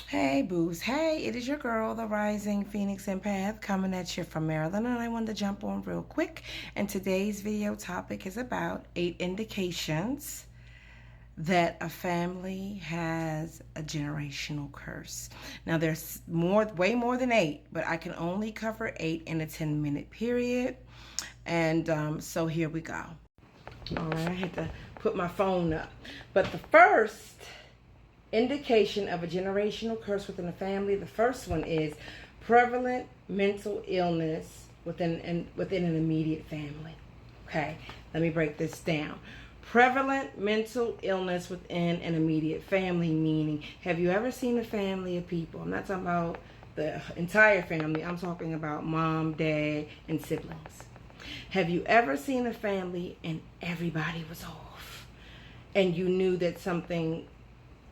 Hey, Booze. Hey, it is your girl, the Rising Phoenix Empath, coming at you from Maryland. And I wanted to jump on real quick. And today's video topic is about 8 indications that a family has a generational curse. Now, there's way more than 8, but I can only cover 8 in a 10-minute period. And so here we go. All right, I had to put my phone up. But the first indication of a generational curse within a family, the first one is prevalent mental illness within an immediate family. Okay, let me break this down. Prevalent mental illness within an immediate family, meaning, have you ever seen a family of people? I'm not talking about the entire family. I'm talking about mom, dad, and siblings. Have you ever seen a family and everybody was off, and you knew that something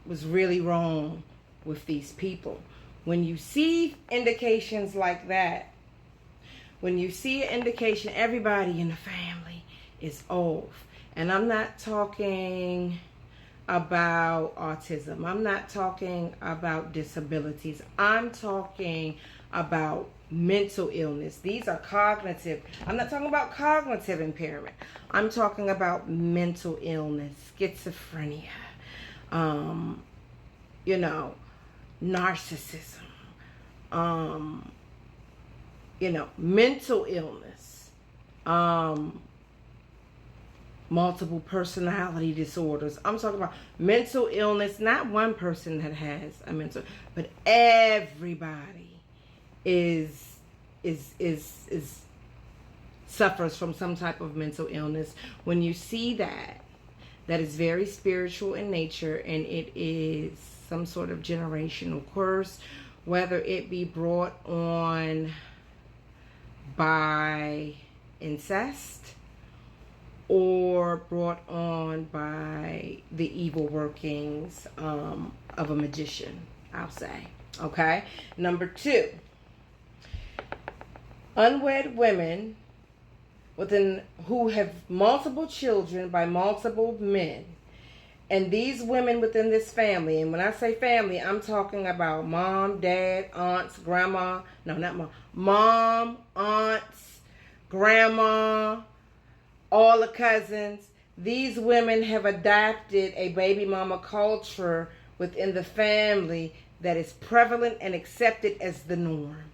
was really wrong with these people? When you see indications like that, when you see an indication everybody in the family is off, and I'm not talking about autism, I'm not talking about disabilities, I'm talking about mental illness. These are cognitive. I'm not talking about cognitive impairment. I'm talking about mental illness, schizophrenia, narcissism, mental illness, multiple personality disorders. I'm talking about mental illness, not one person that has a mental, but everybody is suffers from some type of mental illness. When you see that is very spiritual in nature, and it is some sort of generational curse, whether it be brought on by incest or brought on by the evil workings of a magician, I'll say. Okay? Number 2, unwed women who have multiple children by multiple men. And these women within this family, and when I say family, I'm talking about mom, dad, aunts, grandma. No, not mom, aunts, grandma, all the cousins. These women have adopted a baby mama culture within the family that is prevalent and accepted as the norm.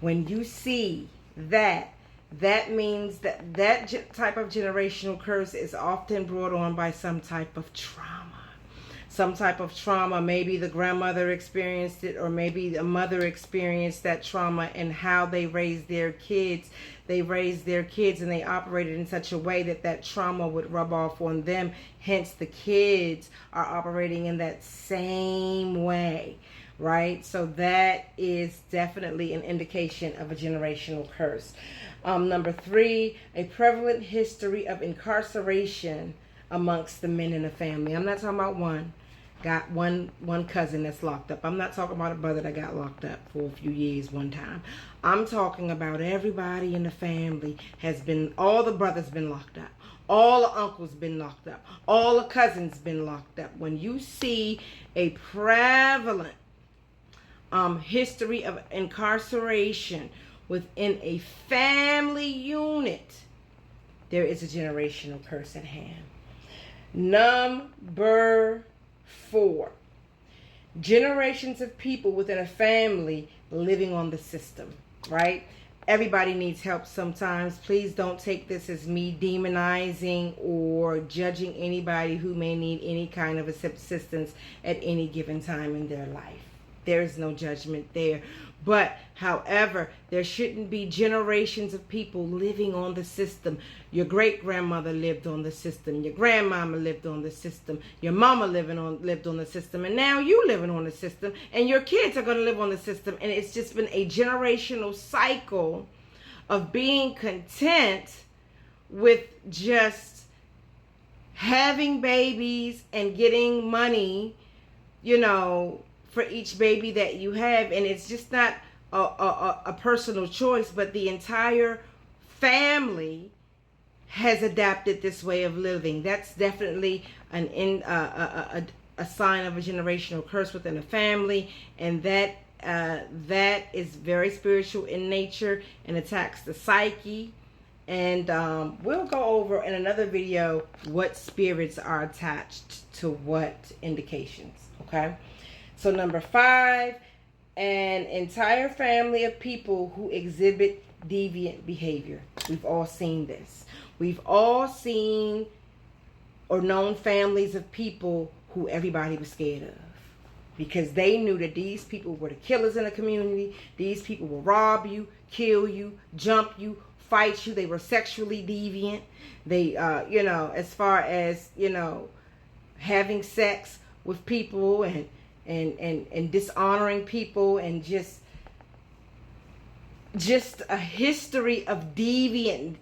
When you see that means that type of generational curse is often brought on by some type of trauma. Maybe the grandmother experienced it, or maybe a mother experienced that trauma, and how they raised their kids. They raised their kids and they operated in such a way that trauma would rub off on them. Hence, the kids are operating in that same way. Right? So that is definitely an indication of a generational curse. Number 3, a prevalent history of incarceration amongst the men in the family. I'm not talking about got one cousin that's locked up. I'm not talking about a brother that got locked up for a few years one time. I'm talking about everybody in the family all the brothers been locked up. All the uncles been locked up. All the cousins been locked up. When you see a prevalent history of incarceration within a family unit, there is a generational curse at hand. Number 4, generations of people within a family living on the system, right? Everybody needs help sometimes. Please don't take this as me demonizing or judging anybody who may need any kind of assistance at any given time in their life. There is no judgment there. But, however, there shouldn't be generations of people living on the system. Your great-grandmother lived on the system. Your grandmama lived on the system. Your mama lived on the system. And now you living on the system. And your kids are going to live on the system. And it's just been a generational cycle of being content with just having babies and getting money, for each baby that you have. And it's just not a personal choice, but the entire family has adapted this way of living. That's definitely a sign of a generational curse within a family, and that is very spiritual in nature and attacks the psyche. And we'll go over in another video what spirits are attached to what indications. Okay, so number 5, an entire family of people who exhibit deviant behavior. We've all seen this. We've all seen or known families of people who everybody was scared of, because they knew that these people were the killers in the community. These people will rob you, kill you, jump you, fight you. They were sexually deviant. They, as far as, having sex with people and dishonoring people, and just a history of deviance,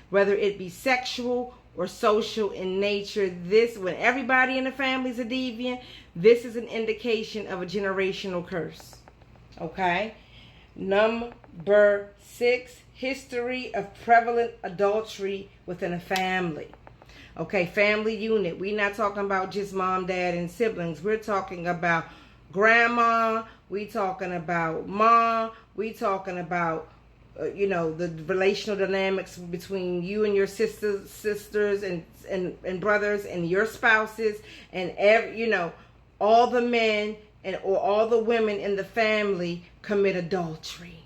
whether it be sexual or social in nature. This, when everybody in the families are deviant, this is an indication of a generational curse. Okay? Number 6, history of prevalent adultery within a family. Okay, family unit. We're not talking about just mom, dad, and siblings. We're talking about grandma. We talking about mom. We talking about the relational dynamics between you and your sisters and brothers and your spouses, and all the men or all the women in the family commit adultery.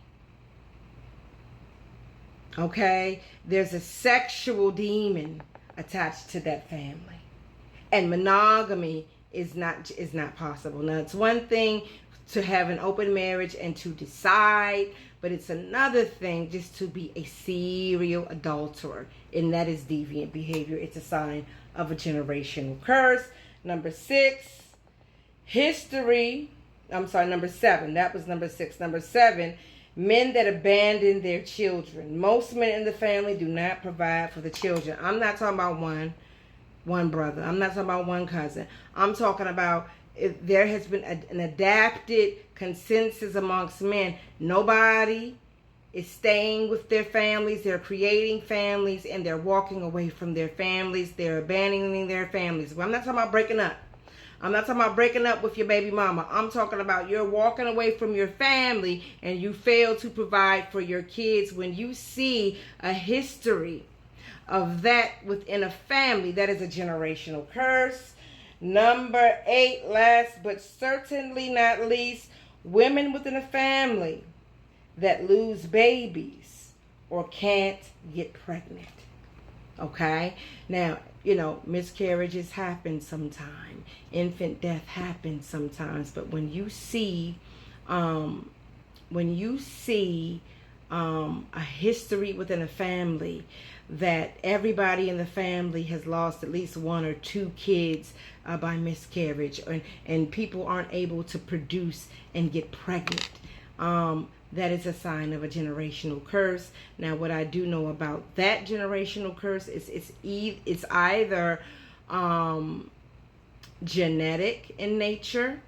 Okay, there's a sexual demon attached to that family, and monogamy is not possible. Now, it's one thing to have an open marriage and to decide, but it's another thing just to be a serial adulterer, and that is deviant behavior. It's a sign of a generational curse. Number 6, number 7. That was number 6. Number 7, men that abandon their children. Most men in the family do not provide for the children. I'm not talking about one brother. I'm not talking about one cousin. I'm talking about if there has been an adapted consensus amongst men. Nobody is staying with their families. They're creating families, and they're walking away from their families. They're abandoning their families. Well, I'm not talking about breaking up. I'm not talking about breaking up with your baby mama. I'm talking about you're walking away from your family and you fail to provide for your kids. When you see a history of that within a family, that is a generational curse. Number 8, last but certainly not least, women within a family that lose babies or can't get pregnant. Okay? Now, miscarriages happen sometimes. Infant death happens sometimes. But when you see a history within a family that everybody in the family has lost at least 1 or 2 kids by miscarriage, and people aren't able to produce and get pregnant, that is a sign of a generational curse. Now, what I do know about that generational curse is it's either genetic in nature,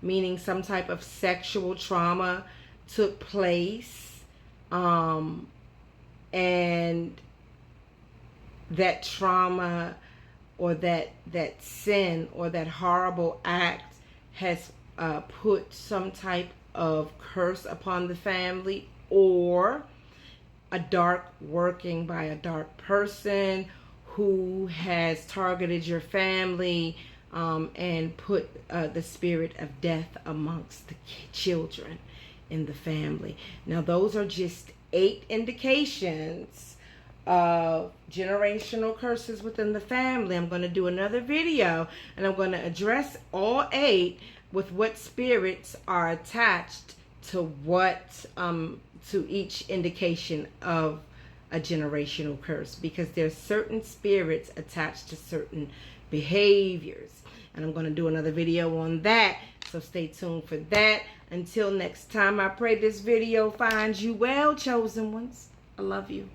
meaning some type of sexual trauma took place, and that trauma or that sin or that horrible act has put some type of curse upon the family, or a dark working by a dark person who has targeted your family and put the spirit of death amongst the children in the family. Now, those are just 8 indications of generational curses within the family. I'm going to do another video and I'm going to address all 8 with what spirits are attached to what to each indication of a generational curse, because there's certain spirits attached to certain behaviors, and I'm going to do another video on that, so stay tuned for that. Until next time, I pray this video finds you well, chosen ones. I love you.